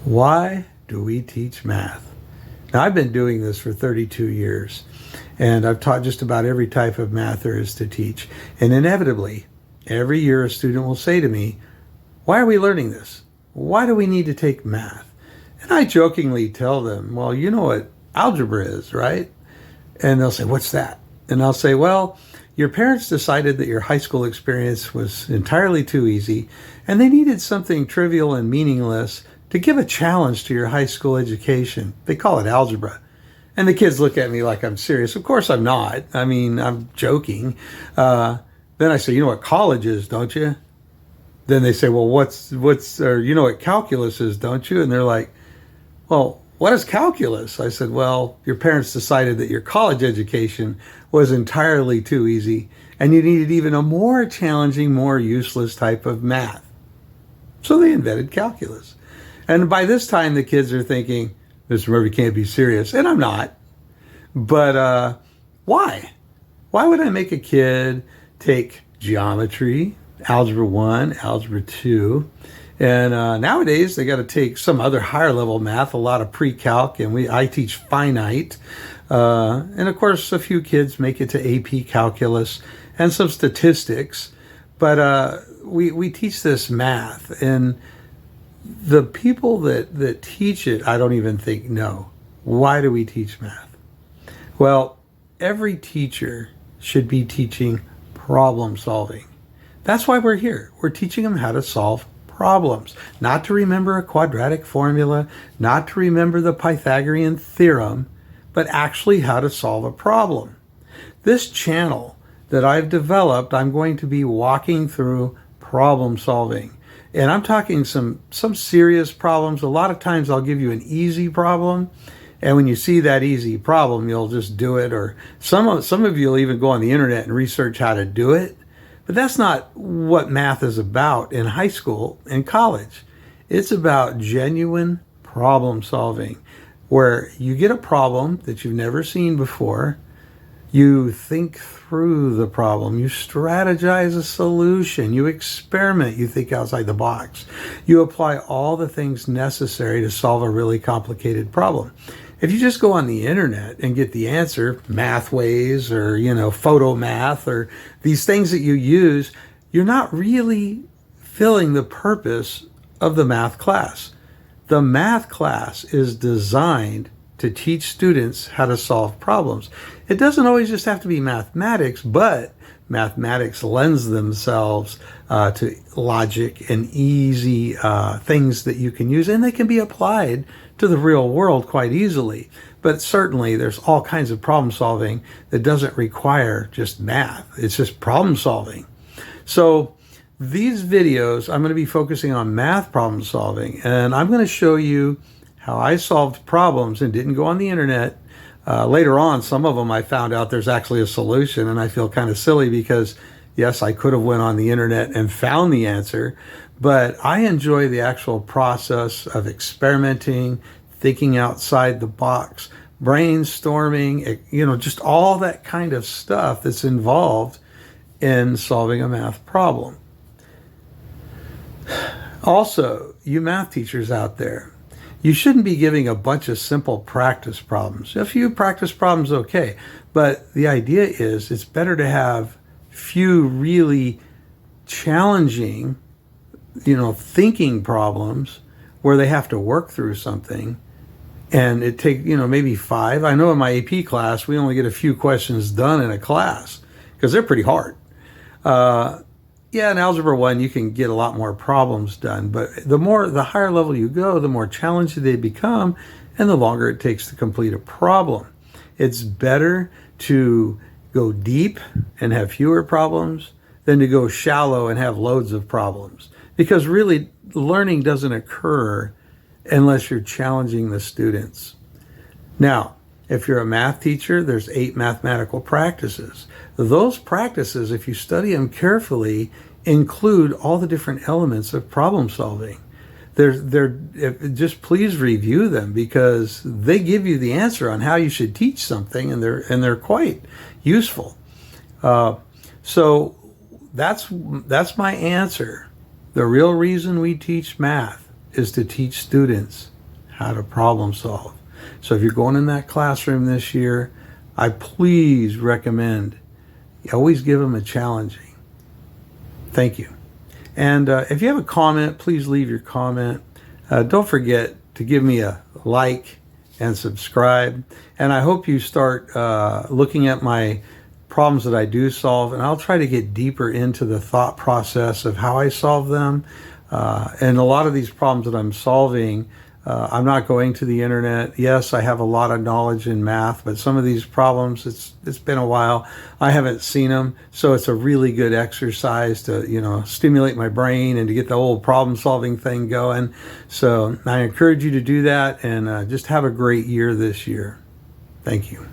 Why do we teach math? Now, I've been doing this for 32 years, and I've taught just about every type of math there is to teach. And inevitably, every year a student will say to me, why are we learning this? Why do we need to take math? And I jokingly tell them, well, you know what algebra is, right? And they'll say, what's that? And I'll say, well, your parents decided that your high school experience was entirely too easy, and they needed something trivial and meaningless to give a challenge to your high school education. They call it algebra. And the kids look at me like I'm serious. Of course I'm not. I mean, I'm joking. Then I say, you know what college is, don't you? Then they say, well, or you know what calculus is, don't you? And they're like, well, what is calculus? I said, well, your parents decided that your college education was entirely too easy and you needed even a more challenging, more useless type of math. So they invented calculus. And by this time, the kids are thinking, Mr. Murphy can't be serious. And I'm not. But why? Why would I make a kid take geometry, algebra 1, algebra 2, and nowadays they got to take some other higher level math, a lot of pre-calc, and I teach finite. And of course, a few kids make it to AP calculus and some statistics. But we teach this math, and the people that teach it, I don't even think know. Why do we teach math? Well, every teacher should be teaching problem solving. That's why we're here. We're teaching them how to solve problems, not to remember a quadratic formula, not to remember the Pythagorean theorem, but actually how to solve a problem. This channel that I've developed, I'm going to be walking through problem solving. And I'm talking some serious problems. A lot of times I'll give you an easy problem, and when you see that easy problem, you'll just do it. Or some of you will even go on the internet and research how to do it. But that's not what math is about in high school and college. It's about genuine problem solving, where you get a problem that you've never seen before. You think through the problem, you strategize a solution, you experiment, you think outside the box. You apply all the things necessary to solve a really complicated problem. If you just go on the internet and get the answer, Mathways or, Photo Math or these things that you use, you're not really filling the purpose of the math class. The math class is designed to teach students how to solve problems. It doesn't always just have to be mathematics, but mathematics lends themselves to logic and easy things that you can use, and they can be applied to the real world quite easily. But certainly there's all kinds of problem solving that doesn't require just math. It's just problem solving. So these videos, I'm going to be focusing on math problem solving, and I'm going to show you how I solved problems and didn't go on the internet. Later on, some of them I found out there's actually a solution, and I feel kind of silly because, yes, I could have went on the internet and found the answer, but I enjoy the actual process of experimenting, thinking outside the box, brainstorming, just all that kind of stuff that's involved in solving a math problem. Also, you math teachers out there, you shouldn't be giving a bunch of simple practice problems. A few practice problems, okay. But the idea is it's better to have few really challenging, thinking problems where they have to work through something. And it take, maybe 5. I know in my AP class, we only get a few questions done in a class because they're pretty hard. In Algebra 1, you can get a lot more problems done, but the higher level you go, the more challenging they become, and the longer it takes to complete a problem. It's better to go deep and have fewer problems than to go shallow and have loads of problems. Because really, learning doesn't occur unless you're challenging the students. Now, if you're a math teacher, there's 8 mathematical practices. Those practices, if you study them carefully, include all the different elements of problem solving. Just please review them because they give you the answer on how you should teach something, and they're quite useful. So that's my answer. The real reason we teach math is to teach students how to problem solve. So if you're going in that classroom this year, I please recommend you always give them a challenging. Thank you. And if you have a comment, please leave your comment. Don't forget to give me a like and subscribe. And I hope you start looking at my problems that I do solve, and I'll try to get deeper into the thought process of how I solve them. And a lot of these problems that I'm solving, I'm not going to the internet. Yes, I have a lot of knowledge in math, but some of these problems, it's been a while. I haven't seen them, so it's a really good exercise to stimulate my brain and to get the whole problem-solving thing going. So I encourage you to do that, and just have a great year this year. Thank you.